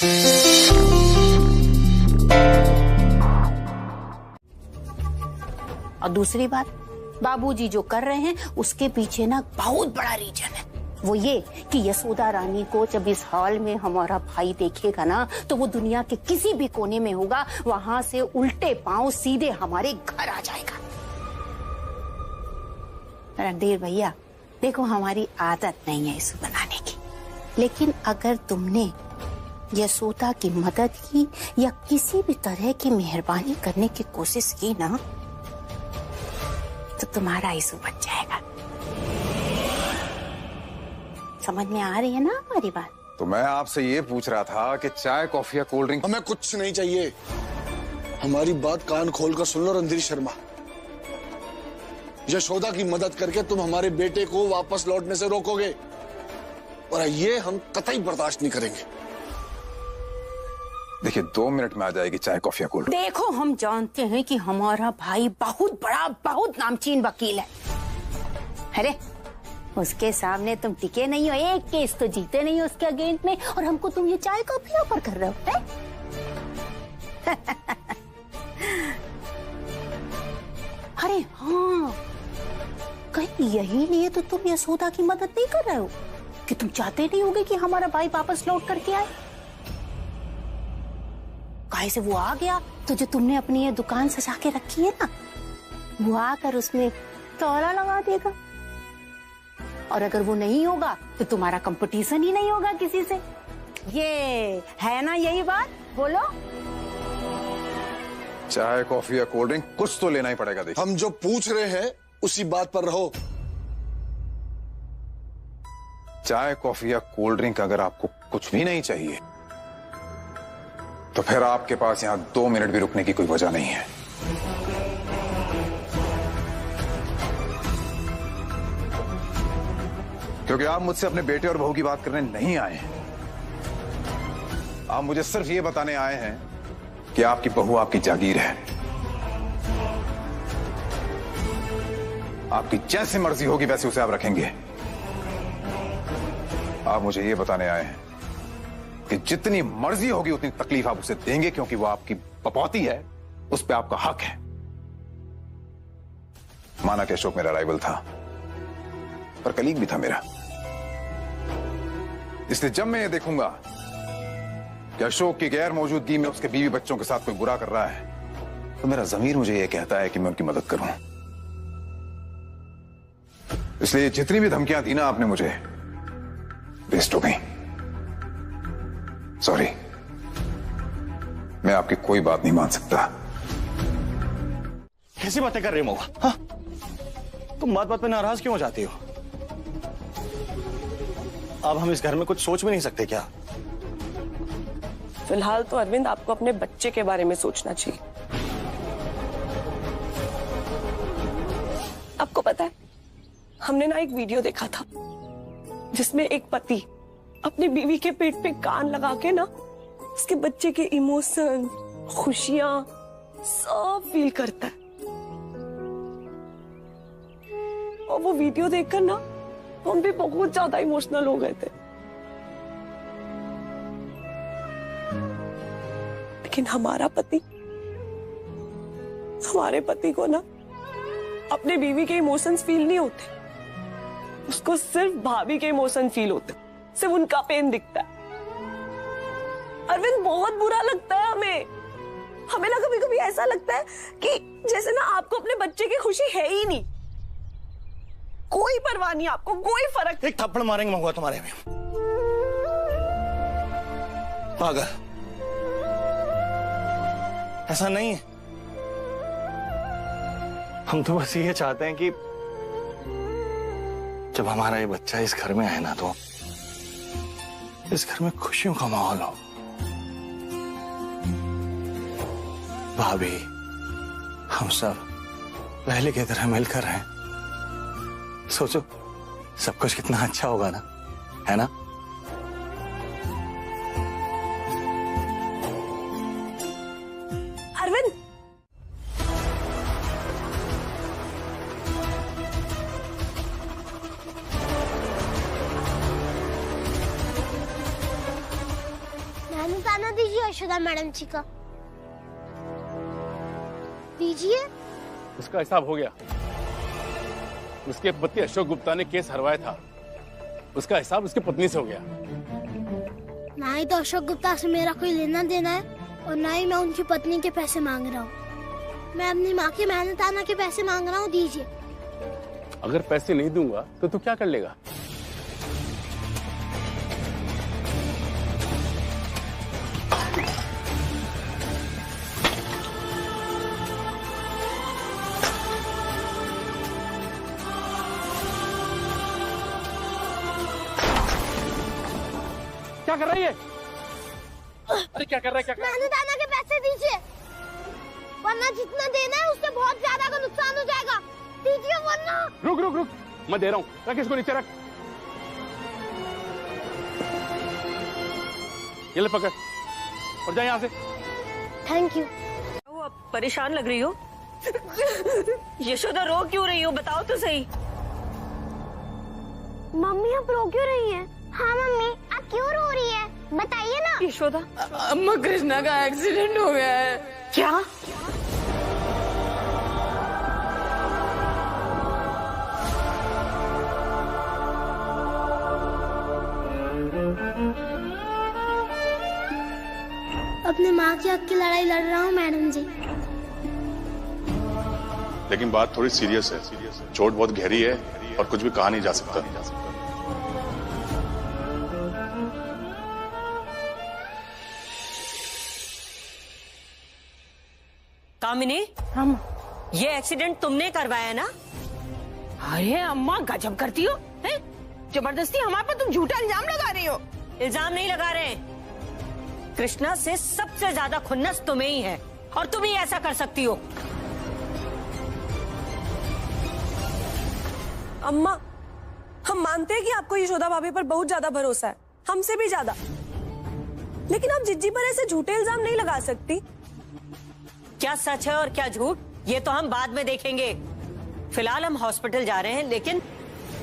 और दूसरी बात, बाबूजी जो कर रहे हैं उसके पीछे ना बहुत बड़ा रीजन है। वो ये कि यशोदा रानी को जब इस हॉल में हमारा भाई देखेगा ना, तो वो दुनिया के किसी भी कोने में होगा, वहां से उल्टे पांव सीधे हमारे घर आ जाएगा। रणधीर भैया, देखो हमारी आदत नहीं है इसे बनाने की, लेकिन अगर तुमने यशोदा की मदद की या किसी भी तरह की मेहरबानी करने की कोशिश की ना, तो तुम्हारा इशू बच जाएगा। समझ में आ रही है ना हमारी बात? तो मैं आपसे ये पूछ रहा था कि चाय, कॉफी या कोल्ड ड्रिंक? हमें कुछ नहीं चाहिए। हमारी बात कान खोलकर सुन लो रणधीर शर्मा। यशोदा की मदद करके तुम हमारे बेटे को वापस लौटने से रोकोगे, और ये हम कतई बर्दाश्त नहीं करेंगे। देखिए 2 मिनट में आ जाएगी चाय, कॉफी या कोल्ड ड्रिंक। देखो हम जानते हैं कि हमारा भाई बहुत बड़ा, बहुत नामचीन वकील है। अरे उसके सामने तुम टिके नहीं हो, एक केस तो जीते नहीं हो उसके अगेंस्ट में, और हमको तुम ये चाय कॉफी ऑफर कर रहे हो है? अरे हाँ, कहीं यही लिए तो तुम यशोदा की मदद नहीं कर रहे हो कि तुम चाहते नहीं होगे कि हमारा भाई वापस लौट करके आए? काहे से वो आ गया तो जो तुमने अपनी ये दुकान सजा के रखी है ना, वो आकर उसमें ताला लगा देगा। और अगर वो नहीं होगा तो तुम्हारा कंपटीशन ही नहीं होगा किसी से। ये है ना यही बात? बोलो। चाय, कॉफी या कोल्ड ड्रिंक कुछ तो लेना ही पड़ेगा। देखिए हम जो पूछ रहे हैं उसी बात पर रहो। चाय, कॉफी या कोल्ड ड्रिंक अगर आपको कुछ भी नहीं चाहिए, तो फिर आपके पास यहां 2 मिनट भी रुकने की कोई वजह नहीं है। क्योंकि आप मुझसे अपने बेटे और बहू की बात करने नहीं आए हैं। आप मुझे सिर्फ ये बताने आए हैं कि आपकी बहू आपकी जागीर है। आपकी जैसे मर्जी होगी वैसे उसे आप रखेंगे। आप मुझे ये बताने आए हैं कि जितनी मर्जी होगी उतनी तकलीफ आप उसे देंगे, क्योंकि वो आपकी पपौती है, उस पर आपका हक है। माना कि अशोक मेरा राइवल था, पर कलीग भी था मेरा। इसलिए जब मैं ये देखूंगा कि अशोक की गैर मौजूदगी में उसके बीवी बच्चों के साथ कोई बुरा कर रहा है, तो मेरा ज़मीर मुझे ये कहता है कि मैं उनकी मदद करूं। इसलिए जितनी भी धमकियां दी ना आपने मुझे, वेस्ट हो गई। सॉरी, मैं आपकी कोई बात नहीं मान सकता। कैसी बातें कर रही हो महुआ? हाँ? तुम बात बात पे नाराज क्यों हो जाती हो? अब हम इस घर में कुछ सोच भी नहीं सकते क्या? फिलहाल तो अरविंद आपको अपने बच्चे के बारे में सोचना चाहिए। आपको पता है, हमने ना एक वीडियो देखा था जिसमें एक पति अपनी बीवी के पेट पे कान लगा के ना उसके बच्चे के इमोशन, खुशियां सब फील करता है। और वो वीडियो देखकर ना हम भी बहुत ज्यादा इमोशनल हो गए थे। लेकिन हमारे पति को ना अपने बीवी के इमोशंस फील नहीं होते, उसको सिर्फ भाभी के इमोशन फील होते, सिर्फ उनका पेन दिखता है। अरविंद बहुत बुरा लगता है हमें ना कभी कभी ऐसा लगता है कि जैसे ना आपको अपने बच्चे की खुशी है ही नहीं, कोई परवाह नहीं आपको, कोई फर्क। एक थप्पड़ मारेंगे महुआ तुम्हारे में, पागल। ऐसा नहीं है, हम तो बस ये चाहते हैं कि जब हमारा ये बच्चा इस घर में आए ना, तो इस घर में खुशियों का माहौल हो। भाभी, हम सब पहले की तरह मिलकर हैं। सोचो सब कुछ कितना अच्छा होगा ना, है ना? अरविंद, मेहनताना दीजिए यशोदा मैडम जी का। दीजिए। उसका हिसाब हो गया। उसके पति अशोक गुप्ता ने केस हरवाया था, उसका हिसाब उसकी पत्नी से हो गया। ना ही तो अशोक गुप्ता से मेरा कोई लेना देना है और ना ही मैं उनकी पत्नी के पैसे मांग रहा हूँ। मैं अपनी माँ की मेहनताना के पैसे मांग रहा हूँ, दीजिए। अगर पैसे नहीं दूंगा तो तू क्या कर लेगा? क्या कर रही है? अरे क्या कर रहा है? क्या कर रहा है? मेहनताना के पैसे दीजिए, वरना जितना देना है उससे बहुत ज्यादा का नुकसान हो जाएगा। दीजिए वरना। रुक रुक रुक, मैं दे रहा हूँ। रख इसको नीचे रख। ये ले पकड़ और जा यहाँ से। Thank you. वो अब परेशान लग रही हो। यशोदा रो क्यों रही हो, बताओ तो सही। मम्मी आप रो क्यों रही हैं? हाँ मम्मी आप क्यों रो रही है, बताइए ना। यशोदा, अम्मा कृष्णा का एक्सीडेंट हो गया है। क्या? अपने माँ की हक की लड़ाई लड़ रहा हूँ मैडम जी। लेकिन बात थोड़ी सीरियस है, चोट बहुत गहरी है और कुछ भी कहा नहीं जा सकता। कामिनी, हम ये एक्सीडेंट तुमने करवाया ना? अरे अम्मा गजब करती हो, हैं? जबरदस्ती हमारे पर तुम झूठा इल्जाम लगा रही हो। इल्जाम नहीं लगा रहे, कृष्णा से सबसे ज्यादा खुन्नस तुम्हें ही है और तुम ही ऐसा कर सकती हो। अम्मा, हम मानते हैं कि आपको यशोदा भाभी पर बहुत ज्यादा भरोसा है, हमसे भी ज्यादा, लेकिन आप जिज्जी पर ऐसे झूठे इल्जाम नहीं लगा सकती। क्या सच है और क्या झूठ, ये तो हम बाद में देखेंगे। फिलहाल हम हॉस्पिटल जा रहे हैं, लेकिन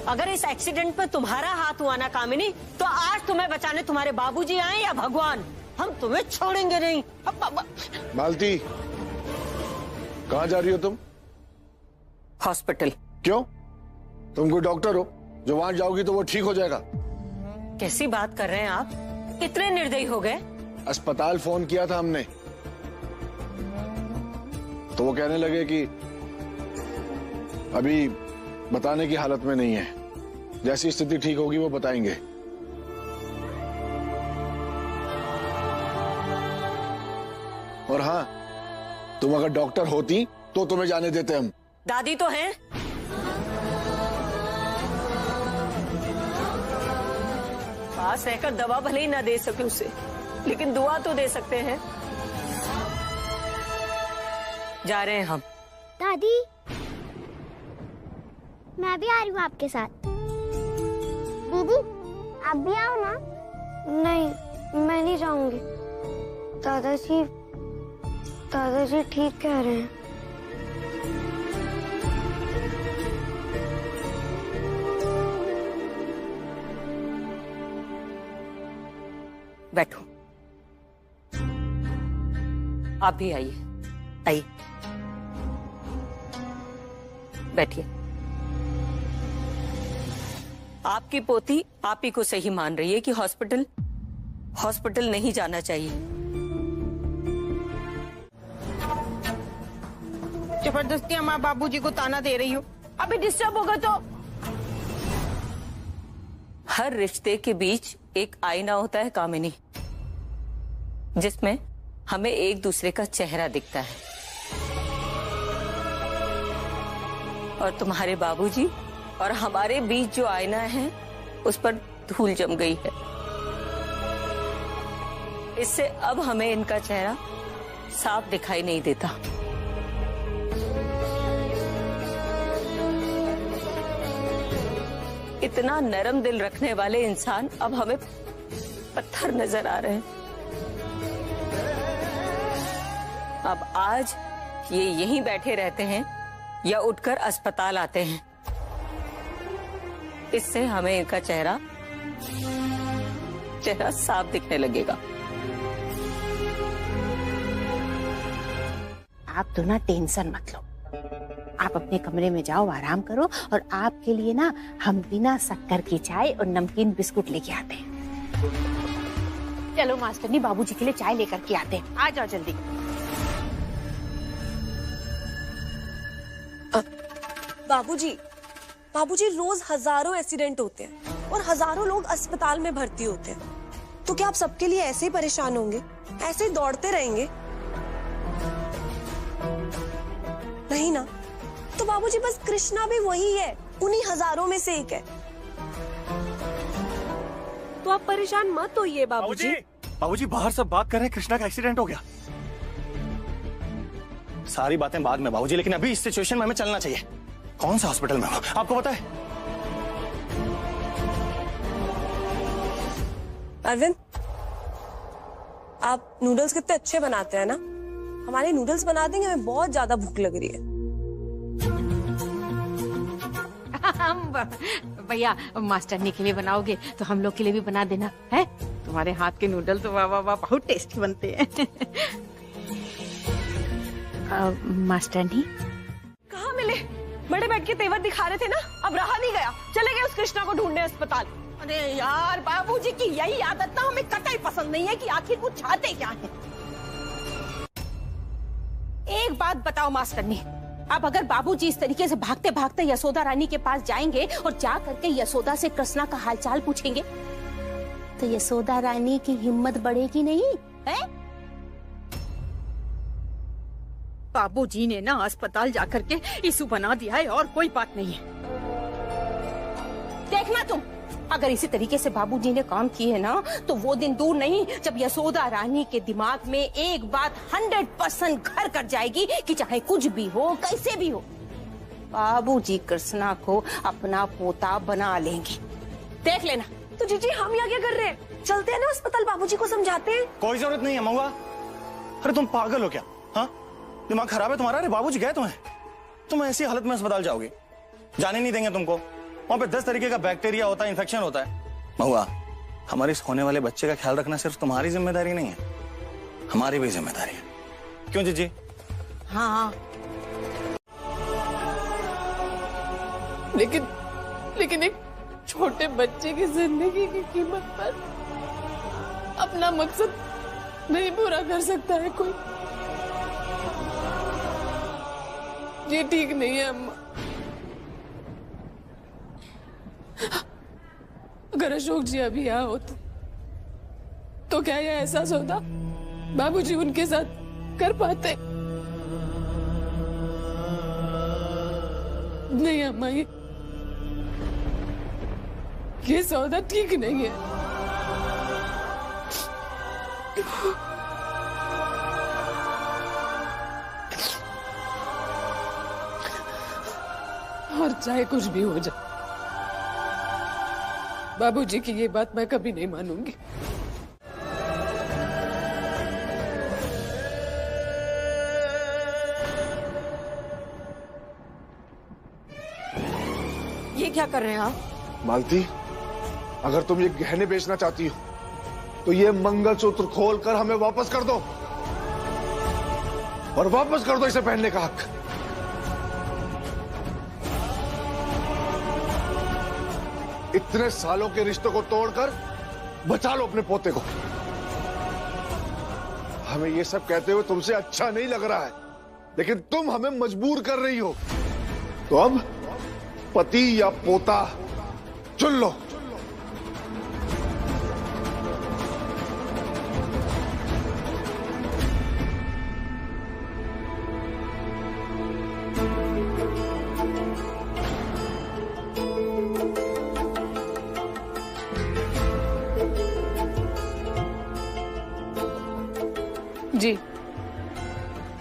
अगर इस एक्सीडेंट में तुम्हारा हाथ हुआ ना कामिनी, तो आज तुम्हें बचाने तुम्हारे बाबूजी आए या भगवान, हम तुम्हें छोड़ेंगे नहीं। मालती, कहाँ जा रही हो तुम? हॉस्पिटल। क्यों? तुम कोई डॉक्टर हो जो वहां जाओगी तो वो ठीक हो जाएगा? कैसी बात कर रहे हैं आप, कितने निर्दयी हो गए। अस्पताल फोन किया था हमने, तो वो कहने लगे कि अभी बताने की हालत में नहीं है, जैसी स्थिति ठीक होगी वो बताएंगे। और हाँ, तुम अगर डॉक्टर होती तो तुम्हें जाने देते हम। दादी तो हैं। पास रहकर दवा भले ही ना दे सके उसे, लेकिन दुआ तो दे सकते हैं। जा रहे हैं हम। दादी, मैं भी आ रही हूँ आपके साथ। दीदी आप भी आओ ना। नहीं, मैं नहीं जाऊंगी। दादाजी ठीक कह रहे हैं। बैठो, आप भी आइए, आइए, बैठिए। आपकी पोती आप ही को सही मान रही है कि हॉस्पिटल नहीं जाना चाहिए। जबरदस्ती हमारे बाबूजी को ताना दे रही हो, अभी डिस्टर्ब होगा तो। हर रिश्ते के बीच एक आईना होता है कामिनी, जिसमें हमें एक दूसरे का चेहरा दिखता है। और तुम्हारे बाबूजी और हमारे बीच जो आईना है उस पर धूल जम गई है। इससे अब हमें इनका चेहरा साफ दिखाई नहीं देता। इतना नरम दिल रखने वाले इंसान अब हमें पत्थर नजर आ रहे हैं। अब आज ये यहीं बैठे रहते हैं या उठकर अस्पताल आते हैं, इससे हमें इनका चेहरा साफ दिखने लगेगा। आप तो ना टेंशन मत लो, आप अपने कमरे में जाओ, आराम करो, और आपके लिए ना हम बिना शक्कर की चाय और नमकीन बिस्कुट लेके आते हैं। चलो मास्टरनी, बाबूजी के लिए चाय लेकर के आते हैं, आ जाओ जल्दी। बाबूजी रोज हजारों एक्सीडेंट होते हैं और हजारों लोग अस्पताल में भर्ती होते हैं, तो क्या आप सबके लिए ऐसे ही परेशान होंगे, ऐसे ही दौड़ते रहेंगे? नहीं ना, तो बाबूजी बस कृष्णा भी वही है, उन्हीं हजारों में से एक है। तो आप परेशान मत होइए बाबूजी। बाबूजी बाहर सब बात कर रहे हैं कृष्णा का एक्सीडेंट हो गया। सारी बातें बाद में बाबूजी, लेकिन अभी इस सिचुएशन में हमें चलना चाहिए। कौन सा हॉस्पिटल में हो आपको पता है? अरविंद, आप नूडल्स कितने अच्छे बनाते हैं ना, हमारे नूडल्स बना देंगे, हमें बहुत ज्यादा भूख लग रही है। भैया मास्टरनी के लिए बनाओगे तो हम लोग के लिए भी बना देना है। तुम्हारे हाथ के नूडल तो वाह वाह वाह बहुत टेस्टी बनते हैं। मास्टरनी कहाँ मिले? बड़े बैठ के तेवर दिखा रहे थे ना, अब रहा नहीं गया, चले गए उस कृष्णा को ढूंढने अस्पताल। अरे यार, बाबूजी की यही आदत ना हमें कतई पसंद नहीं है कि आखिर वो चाहते क्या है। एक बात बताओ मास्टरनी, अब अगर बाबूजी इस तरीके से भागते भागते यशोदा रानी के पास जाएंगे और जा करके यशोदा से कृष्णा का हालचाल पूछेंगे, तो यशोदा रानी की हिम्मत बढ़ेगी नहीं है? बाबूजी ने ना अस्पताल जाकर के इशू बना दिया है और कोई बात नहीं है। देखना तुम, अगर इसी तरीके से बाबूजी ने काम किए ना तो वो दिन दूर नहीं जब यशोदा रानी के दिमाग में एक बात 100% घर कर जाएगी कि चाहे कुछ भी हो, कैसे भी हो, बाबूजी कृष्णा को अपना पोता बना लेंगे। देख लेना। तो जीजी हम यहाँ क्या कर रहे हैं? चलते हैं ना अस्पताल, बाबूजी को समझाते हैं। कोई जरूरत नहीं है महुआ। अरे तुम पागल हो क्या? हाँ, दिमाग खराब है तुम्हारा? अरे बाबूजी गए तुम्हें, तुम ऐसी हालत में अस्पताल जाओगे? जाने नहीं देंगे तुमको। वहां पे 10 तरीके का बैक्टीरिया होता है, इन्फेक्शन होता है। महुआ, हमारे इस होने वाले बच्चे का ख्याल रखना सिर्फ तुम्हारी जिम्मेदारी नहीं है, हमारी भी जिम्मेदारी है। क्यों जीजी? हाँ, लेकिन एक छोटे बच्चे की जिंदगी की कीमत पर अपना मकसद नहीं पूरा कर सकता है कोई। ये ठीक नहीं है अम्मा। अगर अशोक जी अभी यहाँ होते तो क्या यह एहसास होता बाबूजी उनके साथ कर पाते? नहीं अम्मा, ये सौदा ठीक नहीं है। और चाहे कुछ भी हो जाए, बाबूजी की ये बात मैं कभी नहीं मानूंगी। ये क्या कर रहे हैं आप? मालती, अगर तुम ये गहने बेचना चाहती हो तो ये मंगलसूत्र खोलकर हमें वापस कर दो, और वापस कर दो इसे पहनने का हक। इतने सालों के रिश्तों को तोड़कर बचा लो अपने पोते को। हमें ये सब कहते हुए तुमसे अच्छा नहीं लग रहा है, लेकिन तुम हमें मजबूर कर रही हो। तो अब पति या पोता चुन लो।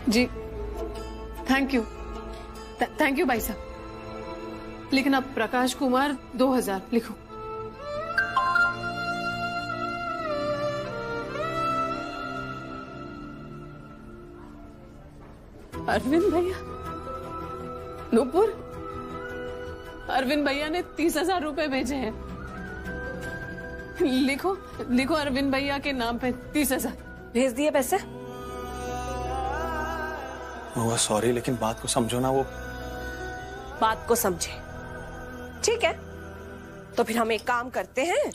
जी थैंक यू भाई साहब, लेकिन अब प्रकाश कुमार 2000 लिखो। अरविंद भैया, नूपुर, अरविंद भैया ने 30,000 रुपए भेजे हैं। लिखो अरविंद भैया के नाम पे 30,000। भेज दिए पैसे? महुआ सॉरी, लेकिन बात को समझो ना। वो बात को समझे, ठीक है? तो फिर हम एक काम करते हैं,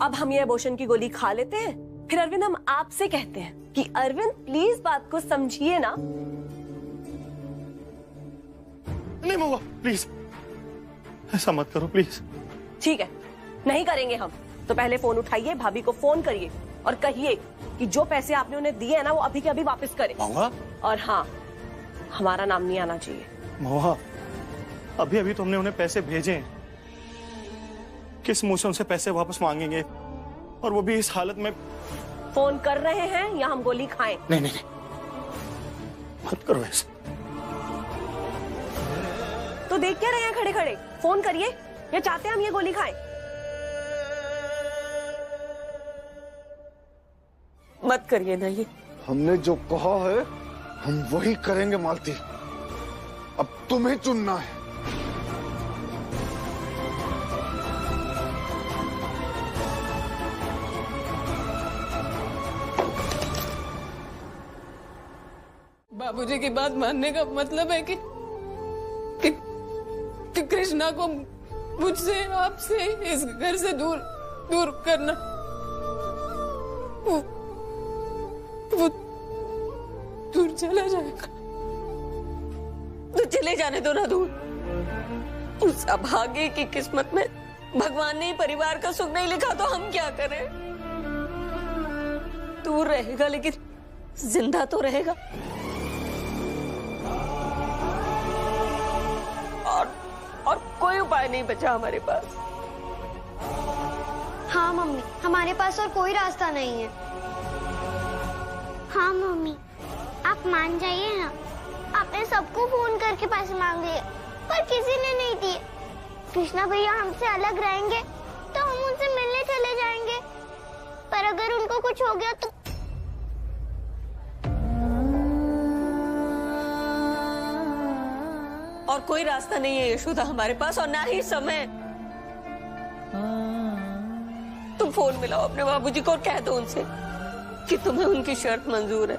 अब हम ये एबॉर्शन की गोली खा लेते हैं, फिर अरविंद हम आपसे कहते हैं कि अरविंद प्लीज बात को समझिए ना। नहीं महुआ प्लीज, ऐसा मत करो प्लीज। ठीक है, नहीं करेंगे हम। तो पहले फोन उठाइए, भाभी को फोन करिए और कहिए कि जो पैसे आपने उन्हें दिए हैं ना, वो अभी के अभी वापस करें। महुआ, और हाँ, हमारा नाम नहीं आना चाहिए। महुआ, अभी अभी तुमने उन्हें पैसे भेजे हैं, किस मुंह से उनसे पैसे वापस मांगेंगे, और वो भी इस हालत में। फोन कर रहे हैं या हम गोली खाएं? नहीं नहीं, मत करो ऐसा। तो देख क्या रहे हैं खड़े खड़े? फोन करिए, या चाहते हैं हम ये गोली खाएं? मत करिए ना ये। हमने जो कहा है हम वही करेंगे मालती, अब तुम्हें चुनना है। बाबूजी की बात मानने का मतलब है कि कृष्णा को मुझसे, आपसे, इस घर से दूर दूर करना। वो दूर चला जाएगा तो चले जाने दो ना दूर। उस अभागे की किस्मत में भगवान ने परिवार का सुख नहीं लिखा, तो हम क्या करें? दूर रहेगा लेकिन जिंदा तो रहेगा। और कोई उपाय नहीं बचा हमारे पास। हाँ मम्मी, हमारे पास और कोई रास्ता नहीं है। हाँ मम्मी, आप मान जाइए ना। आपने सबको फोन करके पैसे मांगे पर किसी ने नहीं दिए। कृष्णा भैया हमसे अलग रहेंगे तो हम उनसे मिलने चले जाएंगे, पर अगर उनको कुछ हो गया तो। और कोई रास्ता नहीं है यशोदा हमारे पास, और ना ही समय। तुम फोन मिलाओ अपने बाबूजी को और कह दो उनसे कि तुम्हें उनकी शर्त मंजूर है।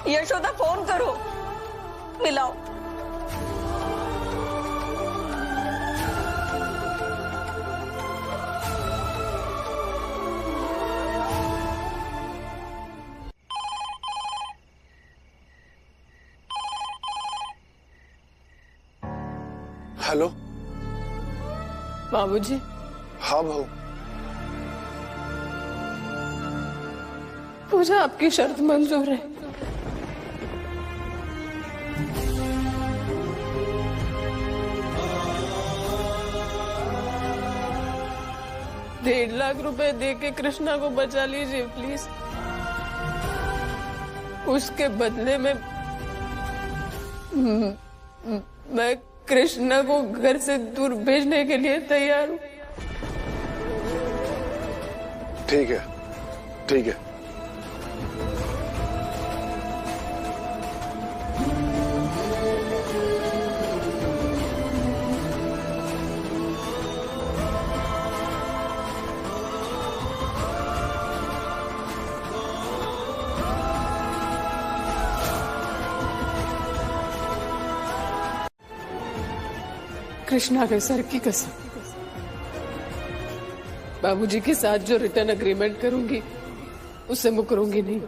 यशोदा फोन करो, मिलाओ। हेलो बाबूजी। हाँ बहू। मुझे आपकी शर्त मंजूर है। ₹1.5 लाख दे के कृष्णा को बचा लीजिए प्लीज। उसके बदले में मैं कृष्णा को घर से दूर भेजने के लिए तैयार हूँ। ठीक है, ठीक है। कृष्णा के सर की कसम, बाबूजी के साथ जो रिटर्न एग्रीमेंट करूंगी उससे मुकरूंगी नहीं।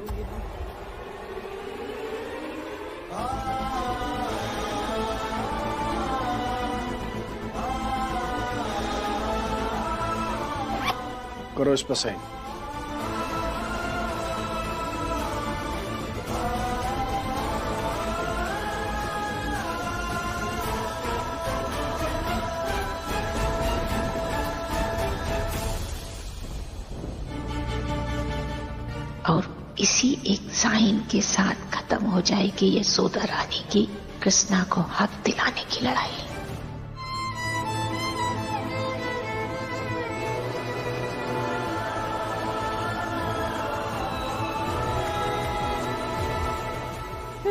करो इस पर साइन। और इसी एक साइन के साथ खत्म हो जाएगी यशोदा रानी की कृष्णा को हक दिलाने की लड़ाई।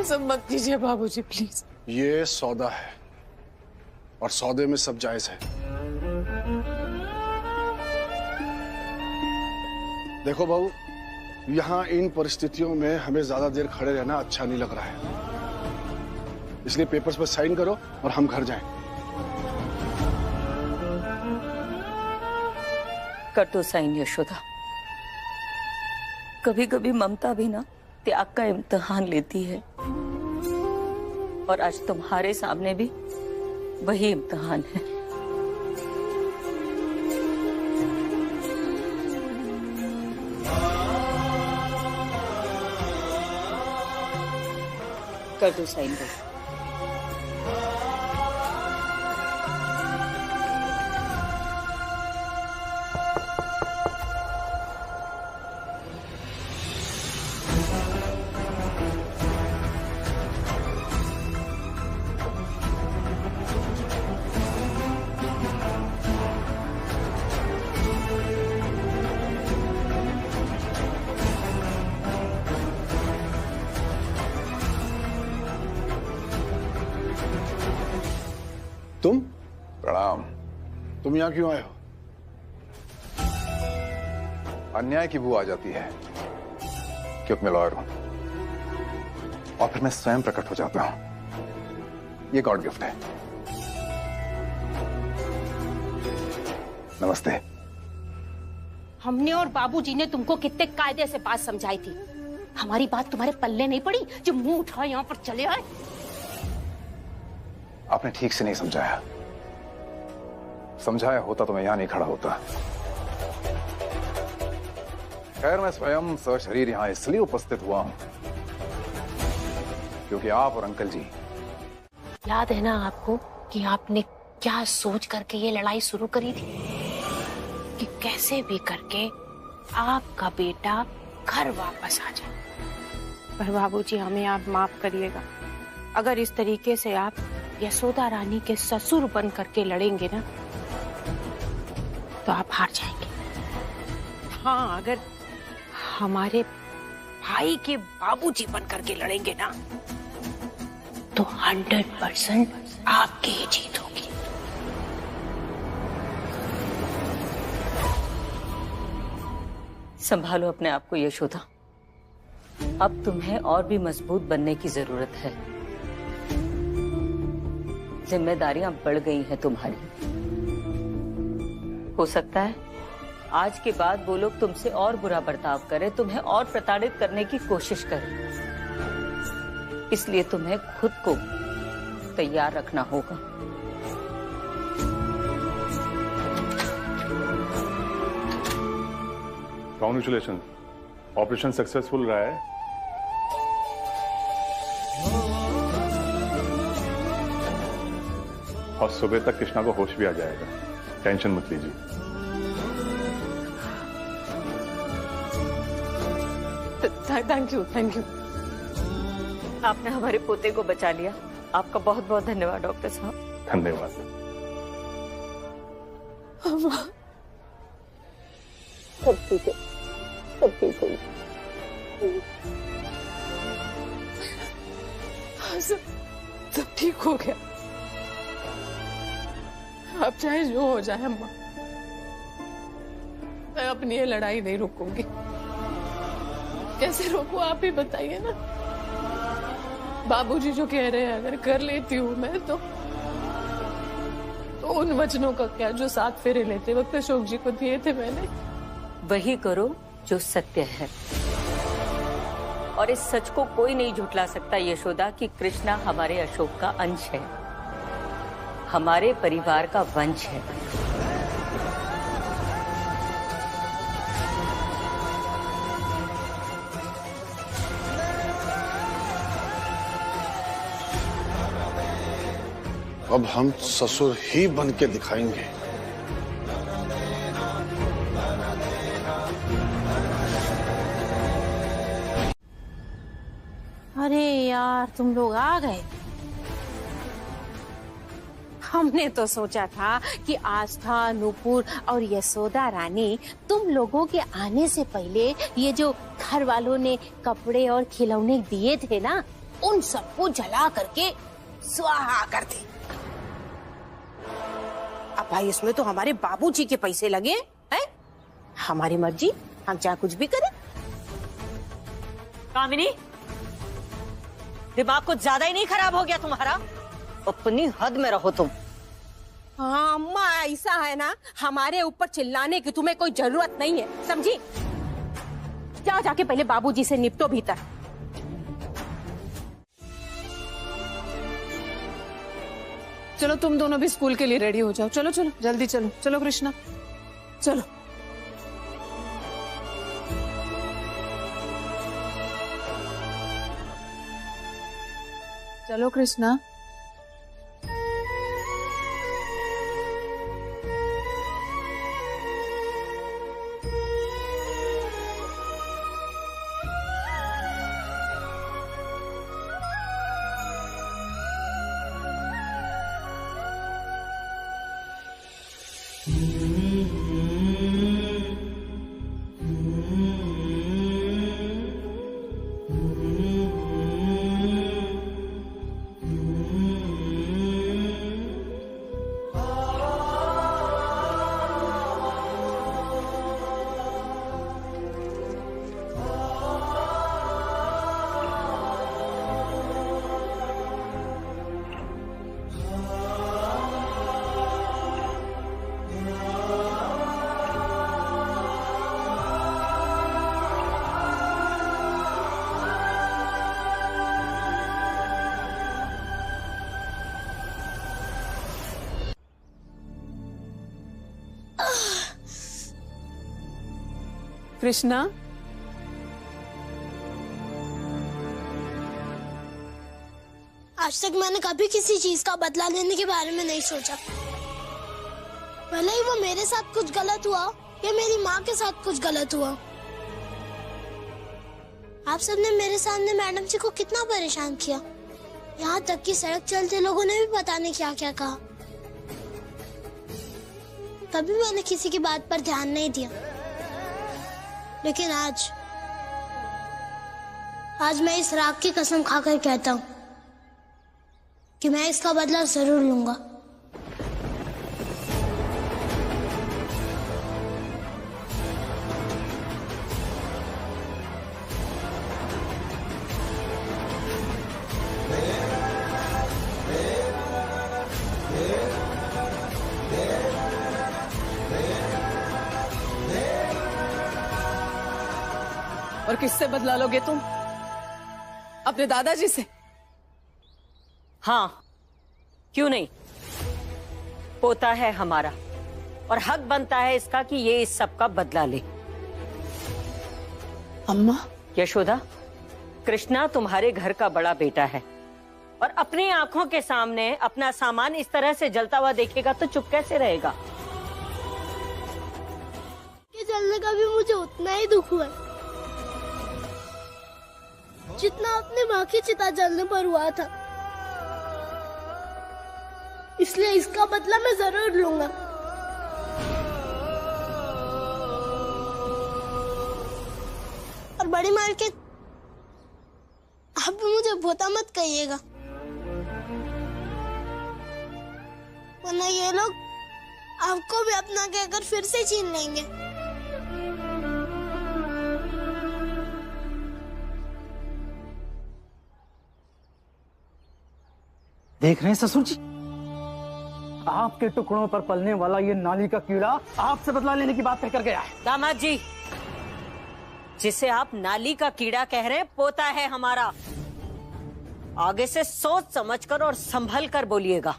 सब मत कीजिए बाबूजी प्लीज। ये सौदा है और सौदे में सब जायज है। देखो बहू, यहाँ इन परिस्थितियों में हमें ज्यादा देर खड़े रहना अच्छा नहीं लग रहा है, इसलिए पेपर्स पर साइन करो और हम घर जाएं। कर दो साइन यशोदा। कभी कभी ममता भी ना त्याग का इम्तिहान लेती है, और आज तुम्हारे सामने भी वही इम्तिहान है। कर दो साइन दो। तुम प्रणाम। तुम यहाँ क्यों आए हो? अन्याय की बू आ जाती है क्योंकि मैं लॉयर हूं, और फिर मैं स्वयं प्रकट हो जाता हूं। ये गॉड गिफ्ट है। नमस्ते। हमने और बाबूजी ने तुमको कितने कायदे से बात समझाई थी, हमारी बात तुम्हारे पल्ले नहीं पड़ी जो मुंह उठा यहाँ पर चले आए। आपने ठीक से नहीं समझाया। समझाया होता तो मैं यहां नहीं खड़ा होता। खैर, मैं स्वयं सशरीर यहां इसलिए उपस्थित हुआ हूं क्योंकि आप और अंकल जी। याद है ना आपको कि आपने क्या सोच करके ये लड़ाई शुरू करी थी कि कैसे भी करके आपका बेटा घर वापस आ जाए। पर बाबूजी, हमें आप माफ करिएगा। अगर इस तरीके से आप यशोदा रानी के ससुर बन करके लड़ेंगे ना तो आप हार जाएंगे। हाँ, अगर हमारे भाई के बाबूजी बन करके लड़ेंगे ना तो 100% आपकी ही जीत होगी। संभालो अपने आप को यशोदा। अब तुम्हें और भी मजबूत बनने की जरूरत है। जिम्मेदारियां बढ़ गई हैं तुम्हारी। हो सकता है आज के बाद वो लोग तुमसे और बुरा बर्ताव करें, तुम्हें और प्रताड़ित करने की कोशिश करें। इसलिए तुम्हें खुद को तैयार रखना होगा। कॉन्ग्रेचुलेशन, ऑपरेशन सक्सेसफुल रहा है। और सुबह तक कृष्णा को होश भी आ जाएगा। टेंशन मत लीजिए। Thank you, thank you. आपने हमारे पोते को बचा लिया। आपका बहुत बहुत धन्यवाद डॉक्टर साहब। धन्यवाद। सब ठीक है, सब ठीक है। सब ठीक हो गया। अब चाहे जो हो जाए अम्मा, मैं अपनी ये लड़ाई नहीं रोकूंगी। कैसे रोकूं आप ही बताइए ना। बाबूजी जो कह रहे हैं अगर कर लेती हूँ मैं तो उन वचनों का क्या जो 7 फेरे लेते वक्त अशोक जी को दिए थे मैंने। वही करो जो सत्य है, और इस सच को कोई नहीं झुठला सकता यशोदा कि कृष्णा हमारे अशोक का अंश है, हमारे परिवार का वंश है। अब हम ससुर ही बन के दिखाएंगे। अरे यार, तुम लोग आ गए। हमने तो सोचा था कि आस्था, नूपुर और यशोदा रानी तुम लोगों के आने से पहले ये जो घर वालों ने कपड़े और खिलौने दिए थे ना, उन सबको जला करके स्वाहा कर दे। अब भाई, इसमें तो हमारे बाबूजी के पैसे लगे हैं। हमारी मर्जी, हम चाहे कुछ भी करें। कामिनी, दिमाग कुछ ज्यादा ही नहीं खराब हो गया तुम्हारा? अपनी हद में रहो तुम। हाँ अम्मा, ऐसा है ना, हमारे ऊपर चिल्लाने की तुम्हें कोई जरूरत नहीं है, समझी? जाओ जाके पहले बाबूजी से निपटो भीतर। चलो तुम दोनों भी स्कूल के लिए रेडी हो जाओ। चलो चलो जल्दी चलो। चलो कृष्णा चलो। चलो कृष्णा। कृष्णा, आज तक मैंने कभी किसी चीज का बदला लेने के बारे में नहीं सोचा। भले ही वो मेरे साथ कुछ गलत हुआ या मेरी माँ के साथ कुछ गलत हुआ। आप सबने मेरे सामने मैडम जी को कितना परेशान किया, यहाँ तक कि सड़क चलते लोगों ने भी पता नहीं क्या क्या कहा। कभी मैंने किसी की बात पर ध्यान नहीं दिया, लेकिन आज मैं इस राग की कसम खाकर कहता हूँ कि मैं इसका बदला जरूर लूंगा। और किससे बदला लोगे तुम? अपने दादाजी से? हाँ, क्यों नहीं। पोता है हमारा और हक बनता है इसका कि ये इस सब का बदला ले। अम्मा। यशोदा, कृष्णा तुम्हारे घर का बड़ा बेटा है और अपनी आंखों के सामने अपना सामान इस तरह से जलता हुआ देखेगा तो चुप कैसे रहेगा? कि जलने का भी मुझे उतना ही दुख हुआ जितना अपने माँ की चिता जलने पर हुआ था, इसलिए इसका बदला मैं जरूर लूंगा। और बड़ी मालकिन, आप भी मुझे भोता मत कहिएगा, वरना ये लोग आपको भी अपना कहकर फिर से छीन लेंगे। देख रहे हैं ससुर जी, आपके टुकड़ों पर पलने वाला ये नाली का कीड़ा आपसे बदला लेने की बात कहकर गया है। दामाद जी, जिसे आप नाली का कीड़ा कह रहे हैं, पोता है हमारा। आगे से सोच समझकर और संभल कर बोलिएगा।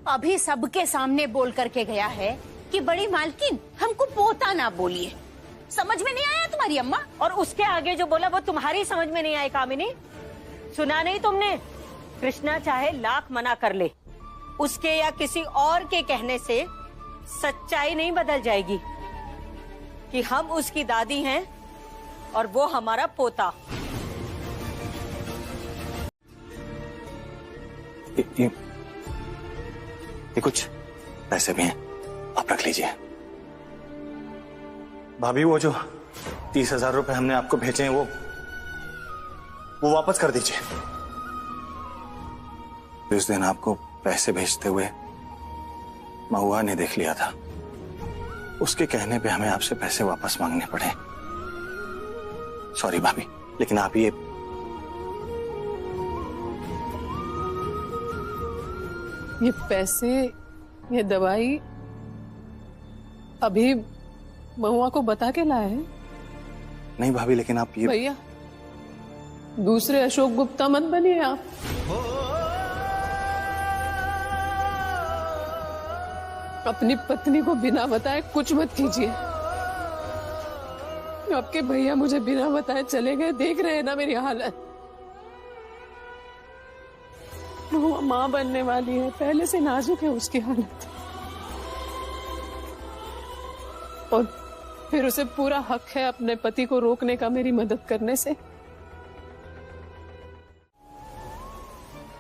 अभी सबके सामने बोल करके गया है कि बड़ी मालकिन हमको पोता ना बोलिए। समझ में नहीं आया तुम्हारी अम्मा? और उसके आगे जो बोला वो तुम्हारी समझ में नहीं आई कामिनी? सुना नहीं तुमने? कृष्णा चाहे लाख मना कर ले, उसके या किसी और के कहने से सच्चाई नहीं बदल जाएगी कि हम उसकी दादी हैं और वो हमारा पोता। ये कुछ पैसे भी हैं, आप रख लीजिए। भाभी, वो जो 30,000 रुपए हमने आपको भेजे हैं वो वापस कर दीजिए। उस दिन आपको पैसे भेजते हुए महुआ ने देख लिया था, उसके कहने पे हमें आपसे पैसे वापस मांगने पड़े। सॉरी भाभी, लेकिन आप ये पैसे, ये दवाई अभी महुआ को बता के लाए हैं? नहीं भाभी, लेकिन आप ये भैया दूसरे अशोक गुप्ता मत बनिए आप। अपनी पत्नी को बिना बताए कुछ मत कीजिए। आपके भैया मुझे बिना बताए चले गए, देख रहे हैं ना मेरी हालत। वो माँ बनने वाली है, पहले से नाजुक है उसकी हालत, और फिर उसे पूरा हक है अपने पति को रोकने का मेरी मदद करने से।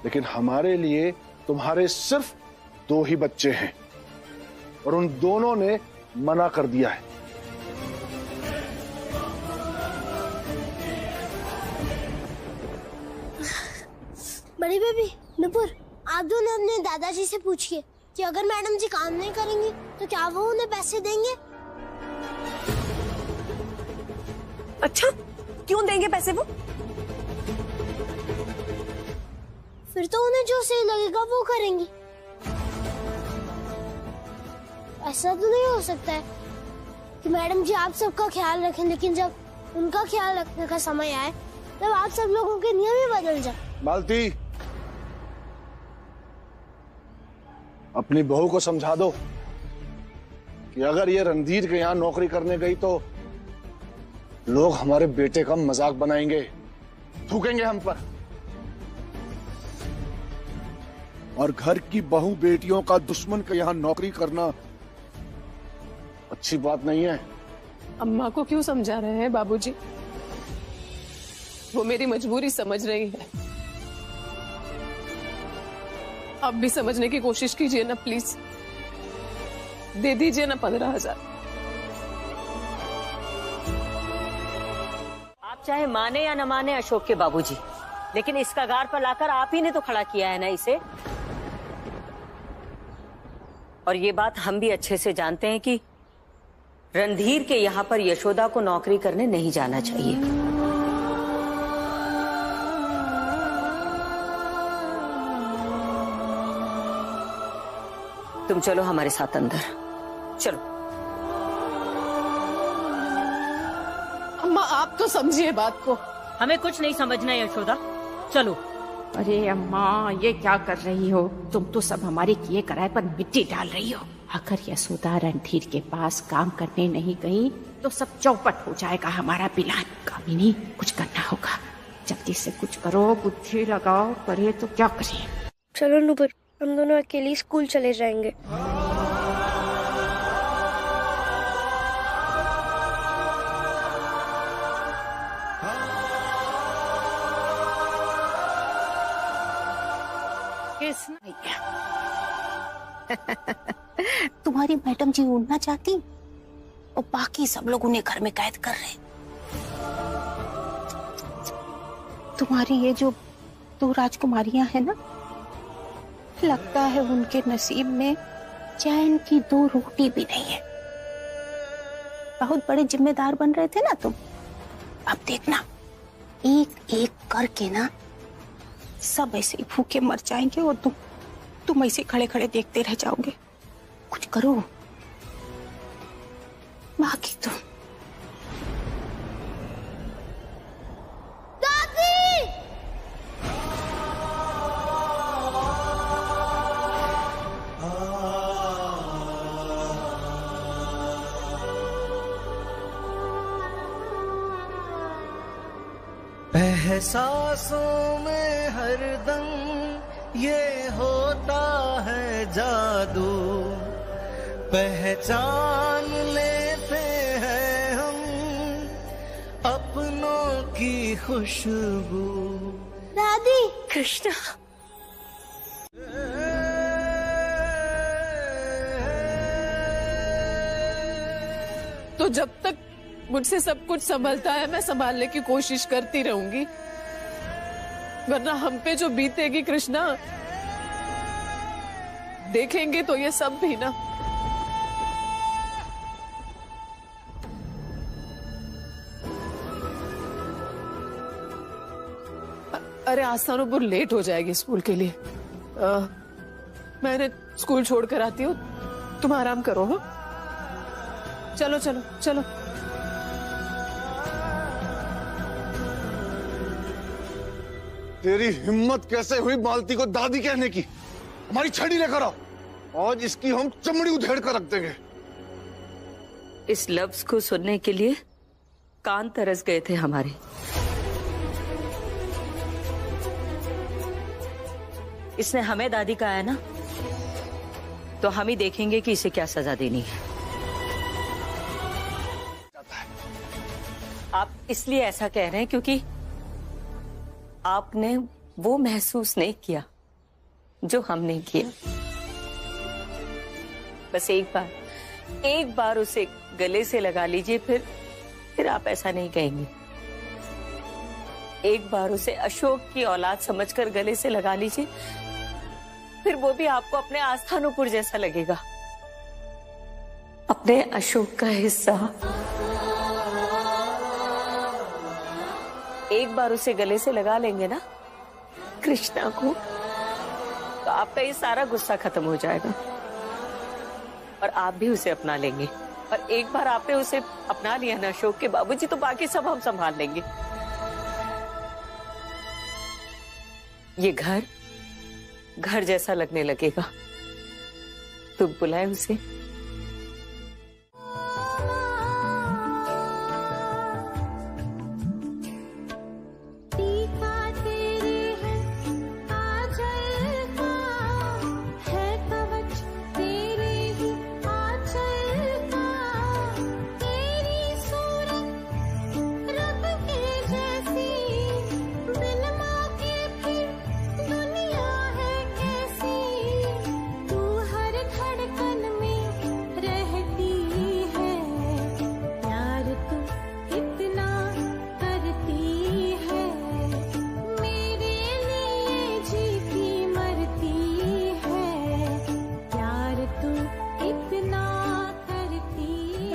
लेकिन हमारे लिए तुम्हारे सिर्फ 2 ही बच्चे हैं और उन दोनों ने मना कर दिया है। बड़ी बेबी, नुपुर, आप दोनों अपने दादाजी से पूछिए कि अगर मैडम जी काम नहीं करेंगी तो क्या वो उन्हें पैसे देंगे? अच्छा, क्यों देंगे पैसे वो? फिर तो उन्हें जो सही लगेगा वो करेंगी। ऐसा तो नहीं हो सकता है कि मैडम जी आप सबका ख्याल रखें, लेकिन जब उनका ख्याल रखने का समय आए तब आप सब लोगों के नियम ही बदल जाए। मालती, अपनी बहू को समझा दो कि अगर ये रणधीर के यहाँ नौकरी करने गई तो लोग हमारे बेटे का मजाक बनाएंगे, थूकेंगे हम पर। और घर की बहू बेटियों का दुश्मन के यहाँ नौकरी करना अच्छी बात नहीं है। अम्मा को क्यों समझा रहे हैं बाबूजी? वो मेरी मजबूरी समझ रही है। अब भी समझने की कोशिश कीजिए ना प्लीज। दे दीजिए ना 15,000। आप चाहे माने या न माने अशोक के बाबूजी, लेकिन इस कगार पर लाकर आप ही ने तो खड़ा किया है ना इसे। और ये बात हम भी अच्छे से जानते हैं कि रणधीर के यहाँ पर यशोदा को नौकरी करने नहीं जाना चाहिए। तुम चलो हमारे साथ अंदर, चलो। अम्मा आप तो समझिए बात को। हमें कुछ नहीं समझना है यशोदा, चलो। अरे अम्मा, ये क्या कर रही हो? तुम तो सब हमारे किए कराए पर मिट्टी डाल रही हो। अगर यशोदा रणधीर के पास काम करने नहीं गई तो सब चौपट हो जाएगा हमारा प्लान। कामिनी, कुछ करना होगा, जल्दी से कुछ करो, बुद्धि लगाओ। करे तो क्या करें? चलो नुपुर, हम दोनों अकेले स्कूल चले जाएंगे। तुम्हारी मैडम जी उड़ना चाहती और बाकी सब लोग उन्हें घर में कैद कर रहे। तुम्हारी ये जो 2 राजकुमारियां हैं ना, लगता है उनके नसीब में चैन की 2 रोटी भी नहीं है। बहुत बड़े जिम्मेदार बन रहे थे ना तुम, अब देखना एक एक करके ना सब ऐसे ही भूखे मर जाएंगे और तुम ऐसे खड़े खड़े देखते रह जाओगे। कुछ करो, बाकी तो। दादी! एहसासों में हरदम ये होता है जादू, पहचान लेते हैं हम अपनों की खुशबू। दादी! कृष्णा, तो जब तक मुझसे सब कुछ संभलता है मैं संभालने की कोशिश करती रहूंगी, वरना हम पे जो बीतेगी कृष्णा, देखेंगे तो ये सब भी ना। अरे आज सनूपुर लेट हो जाएगी स्कूल के लिए। मैंने स्कूल छोड़ कर आती हूँ, तुम आराम करो। हाँ चलो चलो चलो। तेरी हिम्मत कैसे हुई मालती को दादी कहने की? हमारी छड़ी लेकर आओ, आज इसकी हम चमड़ी उधेड़ कर रख देंगे। इस लफ्ज को सुनने के लिए कान तरस गए थे हमारे। इसने हमें दादी कहा है ना, तो हम ही देखेंगे कि इसे क्या सजा देनी है। आप इसलिए ऐसा कह रहे हैं क्योंकि आपने वो महसूस नहीं किया जो हमने किया। बस एक बार उसे गले से लगा लीजिए, फिर आप ऐसा नहीं कहेंगे। एक बार उसे अशोक की औलाद समझकर गले से लगा लीजिए, फिर वो भी आपको अपने आस्थानुपुर जैसा लगेगा, अपने अशोक का हिस्सा। एक बार उसे गले से लगा लेंगे ना कृष्णा को, तो आपका ये सारा गुस्सा खत्म हो जाएगा और आप भी उसे अपना लेंगे। और एक बार आपने उसे अपना लिया ना अशोक के बाबूजी, तो बाकी सब हम संभाल लेंगे। ये घर जैसा लगने लगेगा। तुम बुलाए उसे।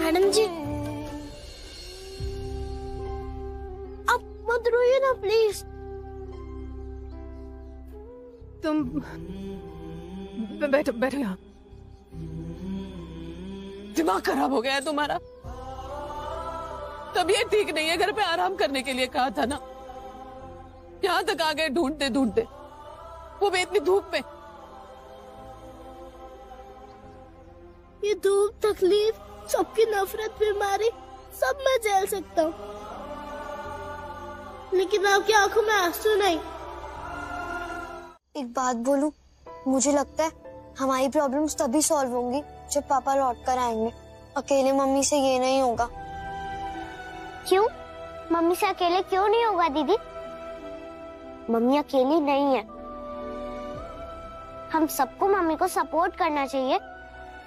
मैडम जी, आप मत रोइए ना प्लीज। तुम बैठो बैठो यहाँ। दिमाग खराब हो गया है तुम्हारा। तबीयत ठीक नहीं है, घर पे आराम करने के लिए कहा था ना। यहाँ तक आ गए ढूंढते ढूंढते, वो भी इतनी धूप में। ये धूप, तकलीफ, सबकी नफरत, बीमारी सब मैं झेल सकता हूँ, लेकिन आपकी आंखों में आंसू नहीं। एक बात बोलूं, मुझे लगता है हमारी प्रॉब्लम्स तभी सॉल्व होंगी जब पापा लौट कर आएंगे। अकेले मम्मी से ये नहीं होगा। क्यों? मम्मी से अकेले क्यों नहीं होगा दीदी? मम्मी अकेली नहीं है, हम सबको मम्मी को सपोर्ट करना चाहिए,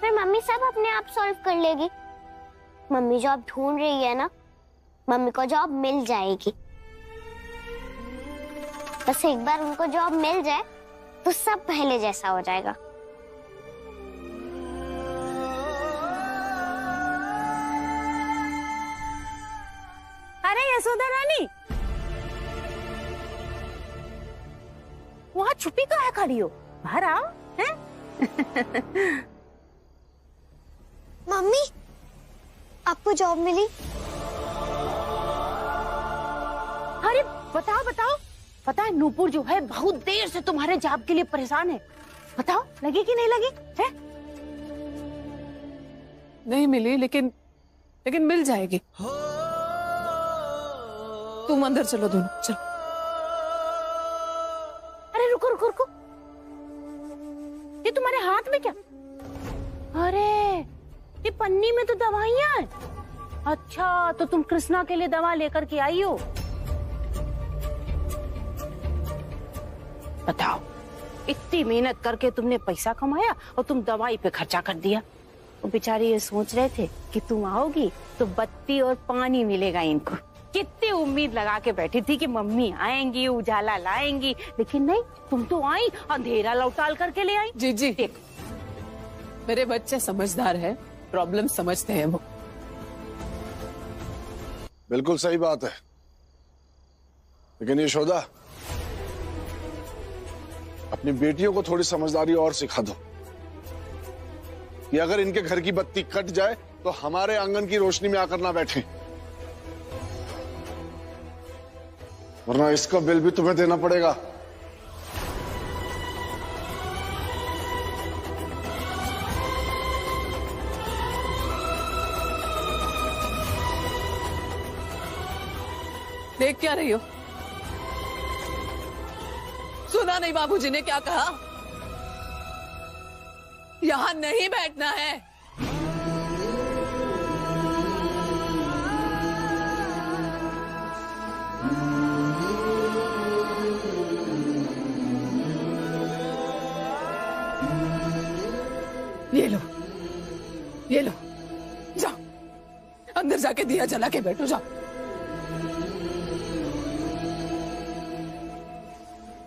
फिर मम्मी सब अपने आप सॉल्व कर लेगी। मम्मी जॉब ढूंढ रही है ना, मम्मी को जॉब मिल जाएगी। बस एक बार उनको जॉब मिल जाए तो सब पहले जैसा हो जाएगा। अरे यशोदा रानी, वहाँ छुपी तो है खड़ी हो, बाहर आओ। हैं? मम्मी, आपको जॉब मिली? अरे बताओ बताओ, पता है नूपुर जो है बहुत देर से तुम्हारे जॉब के लिए परेशान है। बताओ लगी कि नहीं लगी है? नहीं मिली, लेकिन मिल जाएगी। तुम अंदर चलो दोनों, चलो। अरे रुको रुको रुको, ये तुम्हारे हाथ में क्या? अरे ये पन्नी में तो दवाइयां हैं। अच्छा, तो तुम कृष्णा के लिए दवा लेकर के आई हो। बताओ, इतनी मेहनत करके तुमने पैसा कमाया और तुम दवाई पे खर्चा कर दिया। वो बेचारे ये सोच रहे थे कि तुम आओगी तो बत्ती और पानी मिलेगा इनको। कितनी उम्मीद लगा के बैठी थी कि मम्मी आएंगी, उजाला लाएंगी, लेकिन नहीं, तुम तो आई अंधेरा लौटाल करके ले आई। जी जी, मेरे बच्चे समझदार है, प्रॉब्लम समझते हैं वो। बिल्कुल सही बात है, लेकिन यशोदा, अपनी बेटियों को थोड़ी समझदारी और सिखा दो कि अगर इनके घर की बत्ती कट जाए तो हमारे आंगन की रोशनी में आकर ना बैठे, वरना इसका बिल भी तुम्हें देना पड़ेगा। देख क्या रही हो? सुना नहीं बाबूजी ने क्या कहा? यहां नहीं बैठना है। ये लो जाओ, अंदर जाके दिया जला के बैठो, जाओ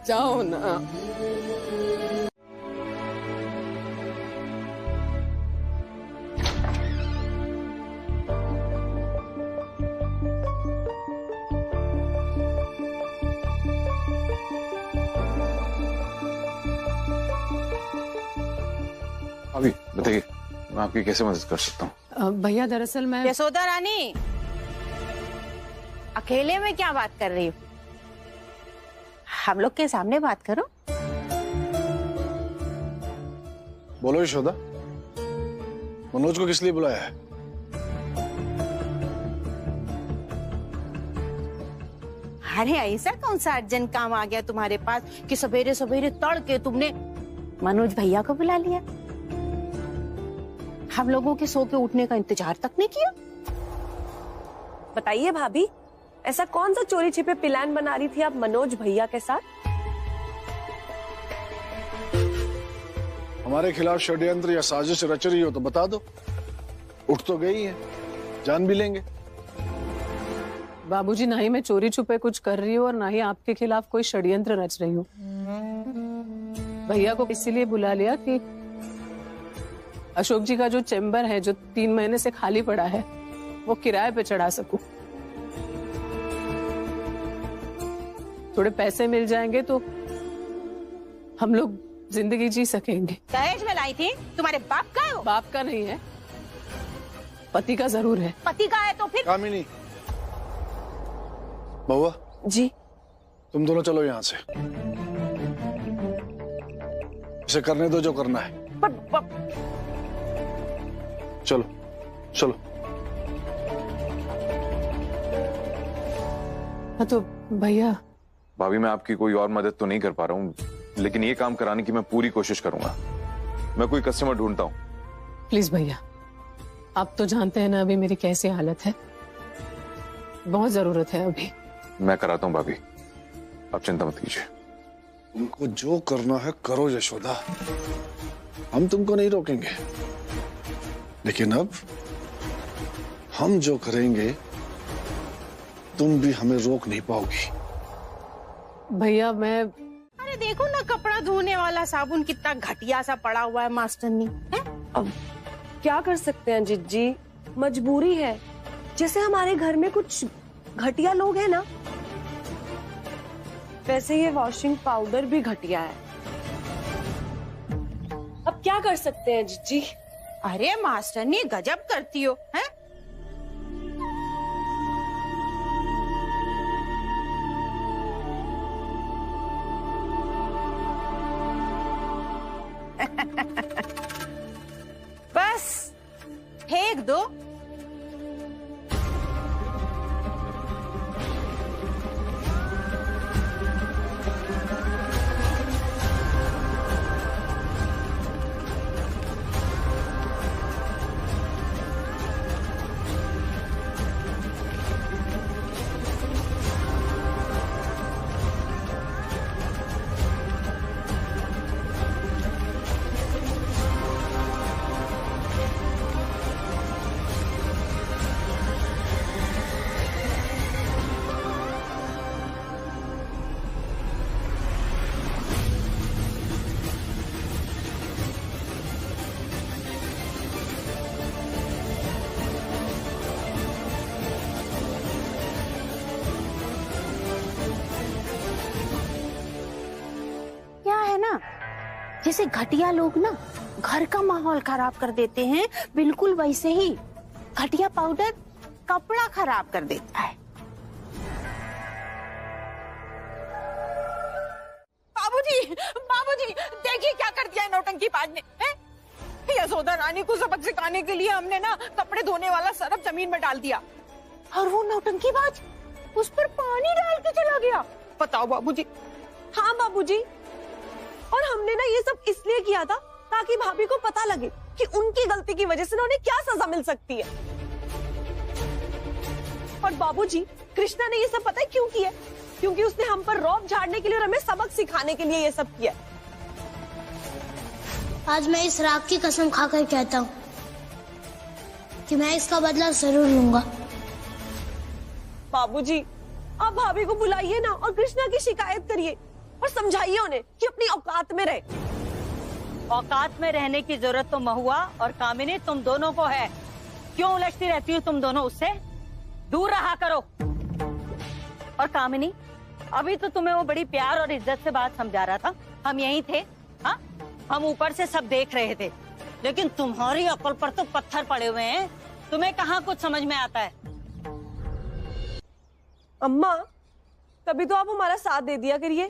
जाओ ना। अभी बताइए, मैं आपकी कैसे मदद कर सकता हूँ? भैया दरअसल मैं यशोदा रानी, अकेले में क्या बात कर रही हो? हम लोग के सामने बात करो। बोलो यशोदा, मनोज को किस लिए बुलाया है? अरे ऐसा कौन सा अर्जेंट काम आ गया तुम्हारे पास कि सवेरे सवेरे तड़के तुमने मनोज भैया को बुला लिया? हम लोगों के सो के उठने का इंतजार तक नहीं किया? बताइए भाभी, ऐसा कौन सा चोरी छिपे प्लान बना रही थी आप मनोज भैया के साथ? हमारे खिलाफ षड्यंत्र या साजिश रच रही हो तो बता दो। उठ तो गई है, जान भी लेंगे। बाबूजी, ना ही मैं चोरी छुपे कुछ कर रही हूँ और ना ही आपके खिलाफ कोई षड्यंत्र रच रही हूँ। भैया को इसीलिए बुला लिया कि अशोक जी का जो चेम्बर है, जो 3 महीने से खाली पड़ा है, वो किराए पे चढ़ा सकूं। थोड़े पैसे मिल जाएंगे तो हम लोग जिंदगी जी सकेंगे। दहेज में लाई थी? तुम्हारे बाप का है वो? बाप का नहीं है, पति का जरूर है। पति का है तो फिर? कामिनी, बउआ जी, तुम दोनों चलो यहाँ से। इसे करने दो जो करना है। चलो चलो। तो भैया। भाभी, मैं आपकी कोई और मदद तो नहीं कर पा रहा हूँ, लेकिन ये काम कराने की मैं पूरी कोशिश करूंगा। मैं कोई कस्टमर ढूंढता हूँ। प्लीज भैया, आप तो जानते हैं ना अभी मेरी कैसी हालत है, बहुत जरूरत है अभी। मैं कराता हूँ भाभी, आप चिंता मत कीजिए। तुमको जो करना है करो यशोदा, हम तुमको नहीं रोकेंगे, लेकिन अब हम जो करेंगे तुम भी हमें रोक नहीं पाओगी। भैया मैं, अरे देखो ना, कपड़ा धोने वाला साबुन कितना घटिया सा पड़ा हुआ है मास्टरनी। अब क्या कर सकते हैं जिज्जी, मजबूरी है। जैसे हमारे घर में कुछ घटिया लोग हैं ना, वैसे ये वॉशिंग पाउडर भी घटिया है। अब क्या कर सकते हैं जिज्जी? अरे मास्टरनी गजब करती हो, हैं? बस फेंक दो। जैसे घटिया लोग ना घर का माहौल खराब कर देते हैं, बिल्कुल वैसे ही घटिया पाउडर कपड़ा खराब कर देता है। बाबूजी देखिए क्या कर दिया है नौटंकीबाज ने। यशोदा रानी को सबक सिखाने के लिए हमने ना कपड़े धोने वाला सरफ जमीन में डाल दिया और वो नौटंकीबाज उस पर पानी डाल के चला गया। बताओ बाबूजी। हाँ बाबूजी, और हमने ना ये सब इसलिए किया था ताकि भाभी को पता लगे कि उनकी गलती की वजह से ना उन्हें क्या सजा मिल सकती है। और बाबूजी, कृष्णा ने ये सब पता है क्यों किया? क्योंकि उसने हम पर रौब झाड़ने के लिए और हमें सबक सिखाने के लिए ये सब किया। आज मैं इस राग की कसम खाकर कहता हूँ कि मैं इसका बदला जरूर लूंगा। बाबूजी, आप भाभी को बुलाइए ना और कृष्णा की शिकायत करिए और समझाइए उन्हें कि अपनी औकात में रहे। औकात में रहने की जरूरत तो महुआ और कामिनी तुम दोनों को है। क्यों उलझती रहती हो तुम दोनों? उससे दूर रहा करो। और कामिनी, अभी तो तुम्हें वो बड़ी प्यार और इज्जत से बात समझा रहा था, हम यहीं थे। हाँ, हम ऊपर से सब देख रहे थे, लेकिन तुम्हारी अकल पर तो पत्थर पड़े हुए हैं। तुम्हें कहाँ कुछ समझ में आता है? अम्मा, कभी तो आप हमारा साथ दे दिया करिए।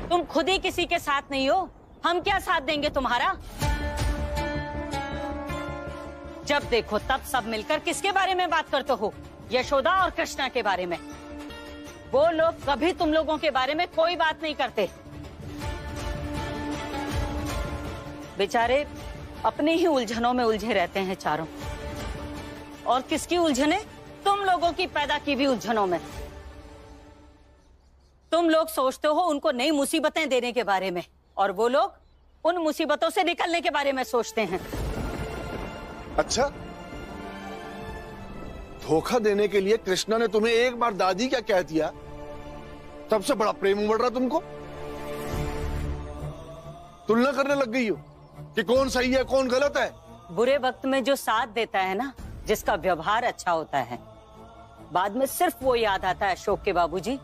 तुम खुद ही किसी के साथ नहीं हो, हम क्या साथ देंगे तुम्हारा? जब देखो तब सब मिलकर किसके बारे में बात करते हो? यशोदा और कृष्णा के बारे में। वो लोग कभी तुम लोगों के बारे में कोई बात नहीं करते। बेचारे अपनी ही उलझनों में उलझे रहते हैं चारों। और किसकी उलझने? तुम लोगों की पैदा की भी उलझनों में। तुम लोग सोचते हो उनको नई मुसीबतें देने के बारे में, और वो लोग उन मुसीबतों से निकलने के बारे में सोचते हैं। अच्छा, धोखा देने के लिए कृष्णा ने तुम्हें एक बार दादी क्या कह दिया, तब से बड़ा प्रेम उमड़ रहा तुमको? तुलना करने लग गई हो कि कौन सही है कौन गलत है। बुरे वक्त में जो साथ देता है ना, जिसका व्यवहार अच्छा होता है, बाद में सिर्फ वो याद आता है अशोक के बाबूजी।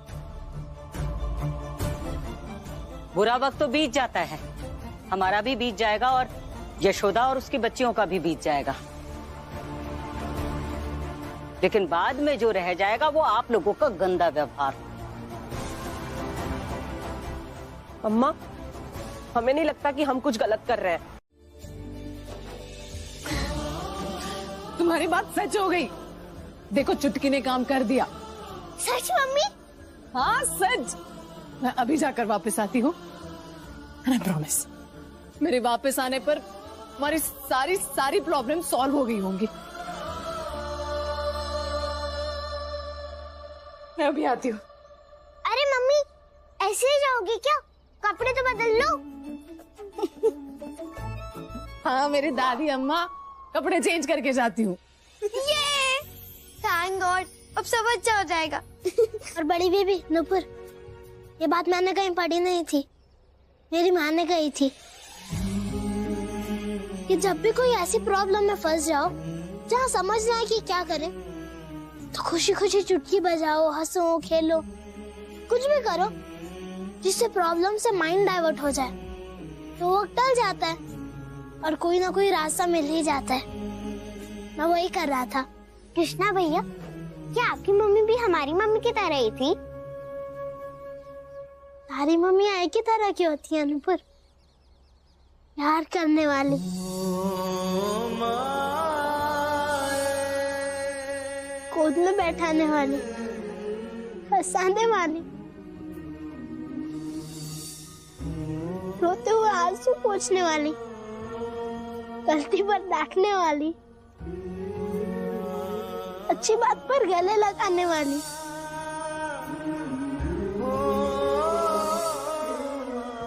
बुरा वक्त तो बीत जाता है, हमारा भी बीत जाएगा और यशोदा और उसकी बच्चियों का भी बीत जाएगा, लेकिन बाद में जो रह जाएगा वो आप लोगों का गंदा व्यवहार। अम्मा, हमें नहीं लगता कि हम कुछ गलत कर रहे हैं। तुम्हारी बात सच हो गई। देखो, चुटकी ने काम कर दिया। सच मम्मी? हाँ सच। मैं अभी जाकर वापस आती हूँ। आई प्रॉमिस, मेरे वापस आने पर हमारी सारी प्रॉब्लम सॉल्व हो गई होंगी। मैं अभी आती हूँ। अरे मम्मी, ऐसे ही जाओगी क्या? कपड़े तो बदल लो। हाँ मेरी दादी अम्मा, कपड़े चेंज करके जाती हूँ। ये थैंक गॉड, अब सब अच्छा हो जाएगा। और बड़ी बेबी नुपुर, ये बात मैंने कहीं पढ़ी नहीं थी, मेरी माँ ने कही थी कि जब भी कोई ऐसी प्रॉब्लम में फंस जाओ जहाँ समझ ना आए कि क्या करें, तो खुशी खुशी चुटकी बजाओ, हंसो, खेलो, कुछ भी करो जिससे प्रॉब्लम से माइंड डाइवर्ट हो जाए, तो वो टल जाता है और कोई ना कोई रास्ता मिल ही जाता है। मैं वही कर रहा था। कृष्णा भैया, क्या आपकी मम्मी भी हमारी मम्मी की तरह ही थी? सारी मम्मी एक की तरह की होती है अनूपुर, प्यार करने वाली। गोद में बैठाने वाली, हंसाने वाली, रोते हुए आंसू पोंछने वाली, गलती पर डांटने वाली, अच्छी बात पर गले लगाने वाली,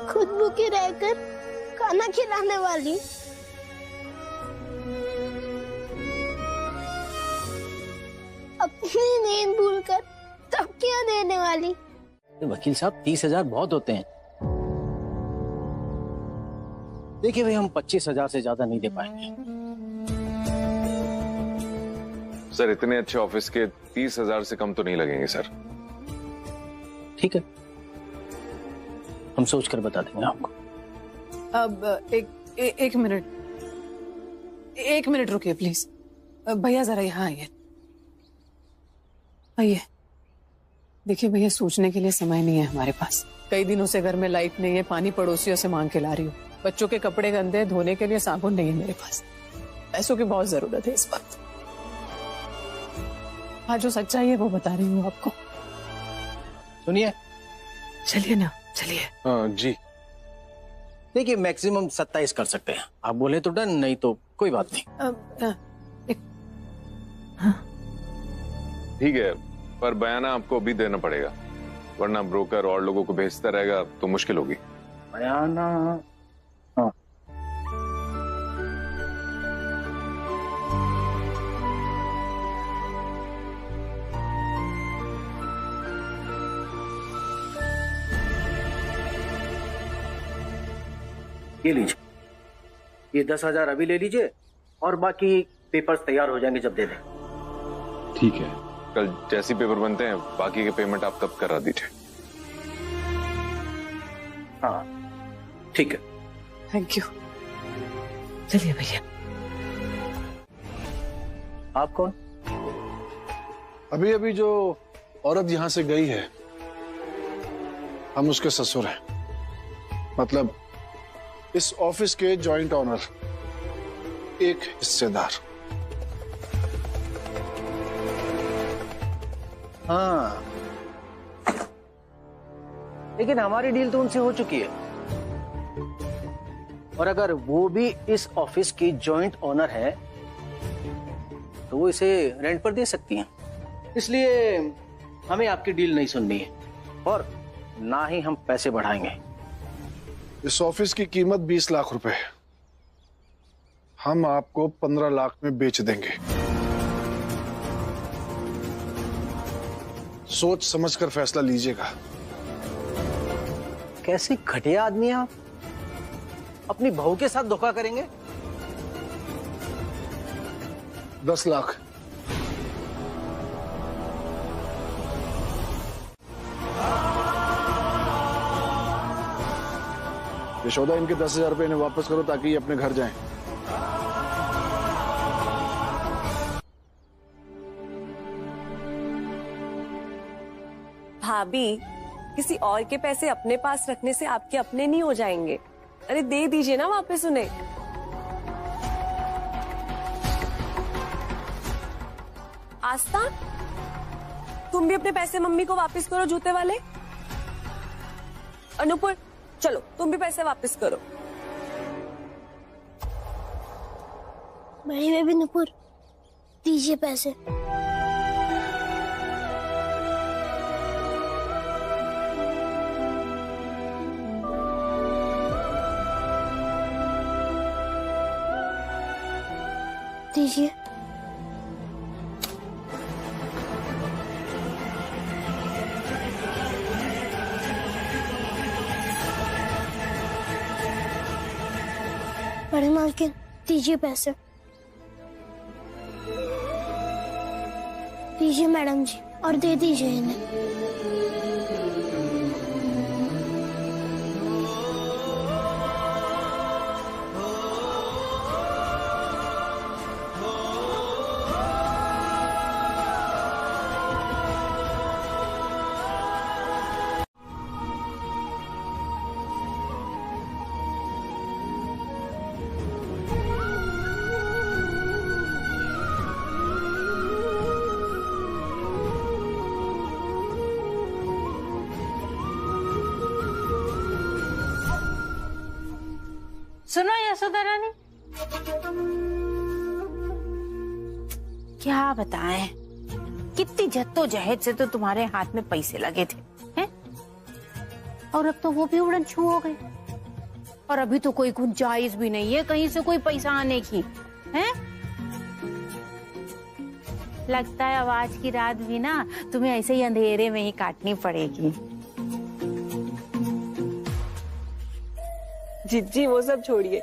खुद भूखी रहकर खाना खिलाने वाली, अपनी नींद भूलकर धमकियां देने वाली। वकील साहब, 30,000 बहुत होते हैं। देखिए भाई, हम 25,000 से ज्यादा नहीं दे पाएंगे। सर, इतने अच्छे ऑफिस के 30,000 से कम तो नहीं लगेंगे सर। ठीक है, हम सोच कर बता देंगे आपको। अब एक मिनट रुकिए प्लीज। भैया जरा यहाँ आइए। आइए। देखिए भैया, सोचने के लिए समय नहीं है हमारे पास। कई दिनों से घर में लाइट नहीं है, पानी पड़ोसियों से मांग के ला रही हूँ, बच्चों के कपड़े गंदे धोने के लिए साबुन नहीं है मेरे पास। पैसों की बहुत जरूरत है इस वक्त। हाँ, जो सच्चाई है वो बता रही हूँ आपको। सुनिए, चलिए ना, चलिए। जी देखिए, मैक्सिमम 27 कर सकते हैं। आप बोले तो डन, नहीं तो कोई बात नहीं। ठीक है, पर बयाना आपको अभी देना पड़ेगा, वरना ब्रोकर और लोगों को भेजता रहेगा तो मुश्किल होगी। बयाना? हाँ। ये लीजिए, ये 10,000 अभी ले लीजिए और बाकी पेपर्स तैयार हो जाएंगे जब दे दें। ठीक है, कल जैसी पेपर बनते हैं बाकी के पेमेंट आप तब करा दीजिए। हाँ ठीक है। Thank you. चलिए भैया। आप कौन? अभी अभी जो औरत यहां से गई है, हम उसके ससुर हैं। मतलब इस ऑफिस के जॉइंट ओनर, एक हिस्सेदार। हाँ, लेकिन हमारी डील तो उनसे हो चुकी है, और अगर वो भी इस ऑफिस की जॉइंट ओनर है तो वो इसे रेंट पर दे सकती हैं। इसलिए हमें आपकी डील नहीं सुननी है और ना ही हम पैसे बढ़ाएंगे। इस ऑफिस की कीमत 20 लाख रुपए है, हम आपको 15 लाख में बेच देंगे। सोच समझकर फैसला लीजिएगा। कैसे घटिया आदमी हैं आप, अपनी बहू के साथ धोखा करेंगे? 10 लाख। यशोदा, इनके 10,000 रुपए इन्हें वापस करो ताकि ये अपने घर जाएं। भाभी, किसी और के पैसे अपने पास रखने से आपके अपने नहीं हो जाएंगे। अरे दे दीजिए ना वापस उन्हें। आस्था, तुम भी अपने पैसे मम्मी को वापस करो, जूते वाले। अनुपुर, चलो तुम भी पैसे वापस करो। बड़ी बेबी नुपुर, दीजिए पैसे। दीजिए। बड़े मालकिन, दीजिए पैसे। दीजिए मैडम जी, और दे दीजिए इन्हें। सुनो यशोदा रानी, क्या बताएं, कितनी जद्दोजहद से तो तुम्हारे हाथ में पैसे लगे थे, हैं? और अब तो वो भी उड़न छू हो गए, और अभी तो कोई गुंजाइश भी नहीं है कहीं से कोई पैसा आने की, हैं? लगता है अब आज की रात भी ना तुम्हें ऐसे ही अंधेरे में ही काटनी पड़ेगी। जिज्जी, वो सब छोड़िए,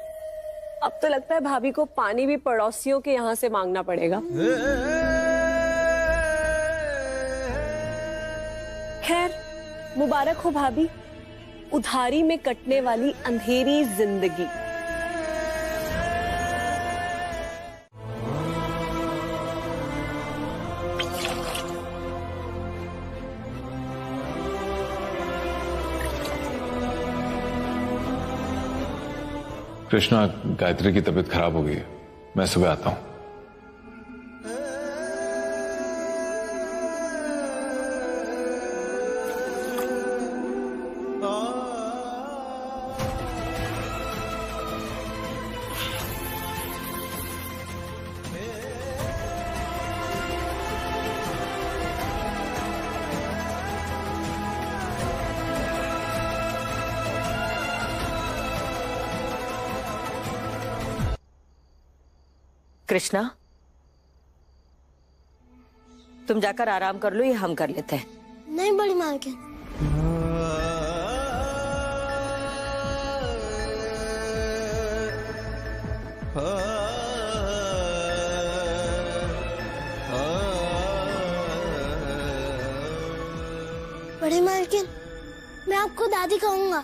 अब तो लगता है भाभी को पानी भी पड़ोसियों के यहाँ से मांगना पड़ेगा। खैर, मुबारक हो भाभी, उधारी में कटने वाली अंधेरी जिंदगी। कृष्णा, गायत्री की तबीयत खराब हो गई है, मैं सुबह आता हूं। कृष्णा, तुम जाकर आराम कर लो, ये हम कर लेते हैं। नहीं बड़ी मालकिन, बड़ी मालकिन, मैं आपको दादी कहूंगा।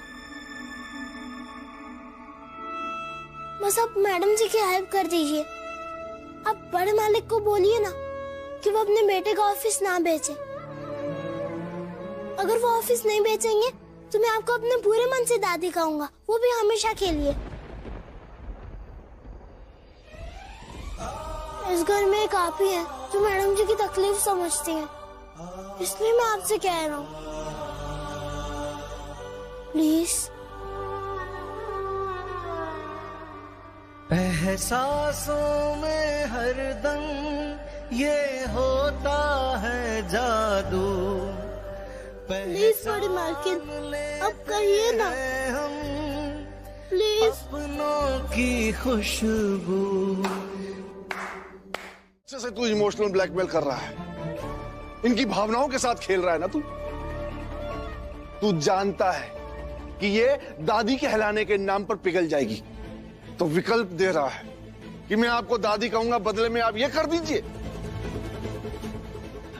बस आप मैडम जी की हेल्प कर दीजिए। आप बड़े मालिक को बोलिए ना कि वो अपने बेटे का ऑफिस ना बेचे। अगर वो ऑफिस नहीं बेचेंगे तो मैं आपको अपने पूरे मन से दादी कहूंगा, वो भी हमेशा के लिए। इस घर में एक आप ही है जो मैडम जी की तकलीफ समझती है, इसलिए मैं आपसे कह रहा हूँ, प्लीज। एहसासों में हरदम ये होता है जादू। प्लीज बड़ी मालकिन, अब कहिए ना, प्लीज। अपनों की खुशबू। से तू इमोशनल ब्लैकमेल कर रहा है, इनकी भावनाओं के साथ खेल रहा है ना तू जानता है कि ये दादी कहलाने के नाम पर पिघल जाएगी, तो विकल्प दे रहा है कि मैं आपको दादी कहूंगा, बदले में आप ये कर दीजिए।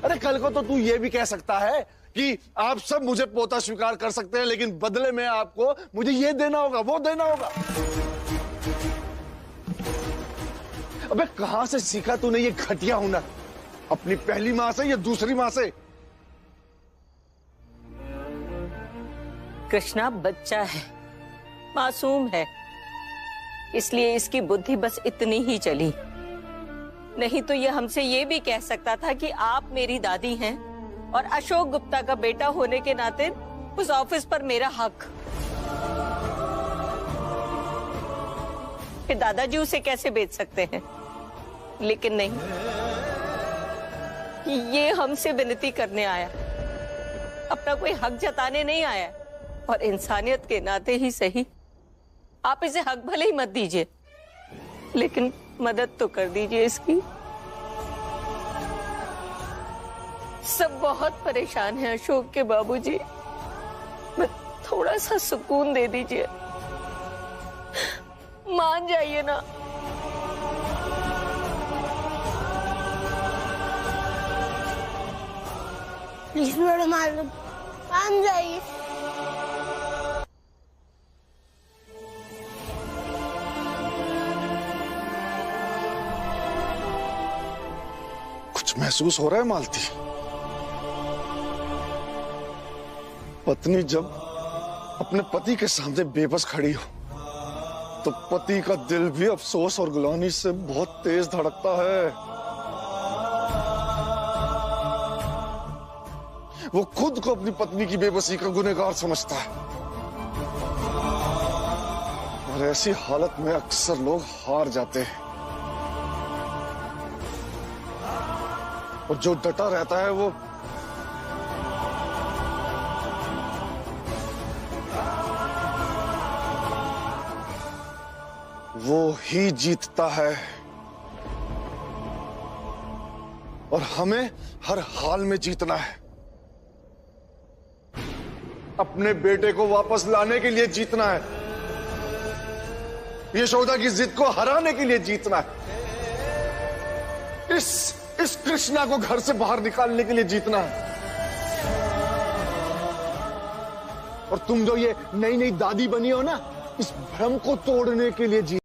अरे कल को तो तू ये भी कह सकता है कि आप सब मुझे पोता स्वीकार कर सकते हैं, लेकिन बदले में आपको मुझे ये देना होगा, वो देना होगा। अबे कहां से सीखा तूने ये घटिया हुनर? अपनी पहली मां से या दूसरी मां से? कृष्णा बच्चा है, मासूम है, इसलिए इसकी बुद्धि बस इतनी ही चली। नहीं तो ये हमसे ये भी कह सकता था कि आप मेरी दादी हैं और अशोक गुप्ता का बेटा होने के नाते उस ऑफिस पर मेरा हक। फिर दादाजी उसे कैसे बेच सकते हैं? लेकिन नहीं, ये हमसे विनती करने आया, अपना कोई हक जताने नहीं आया। और इंसानियत के नाते ही सही, आप इसे हक भले ही मत दीजिए, लेकिन मदद तो कर दीजिए इसकी। सब बहुत परेशान हैं अशोक के बाबूजी, मैं थोड़ा सा सुकून दे दीजिए, मान जाइए ना। प्लीज बड़े मालिक, मान जाइए। कुछ महसूस हो रहा है मालती? पत्नी जब अपने पति के सामने बेबस खड़ी हो तो पति का दिल भी अफसोस और गुलामी से बहुत तेज धड़कता है। वो खुद को अपनी पत्नी की बेबसी का गुनहगार समझता है, और ऐसी हालत में अक्सर लोग हार जाते हैं, और जो डटा रहता है वो ही जीतता है। और हमें हर हाल में जीतना है, अपने बेटे को वापस लाने के लिए जीतना है, यशोदा की जिद को हराने के लिए जीतना है, इस कृष्णा को घर से बाहर निकालने के लिए जीतना है। और तुम जो ये नई नई दादी बनी हो ना, इस भ्रम को तोड़ने के लिए जी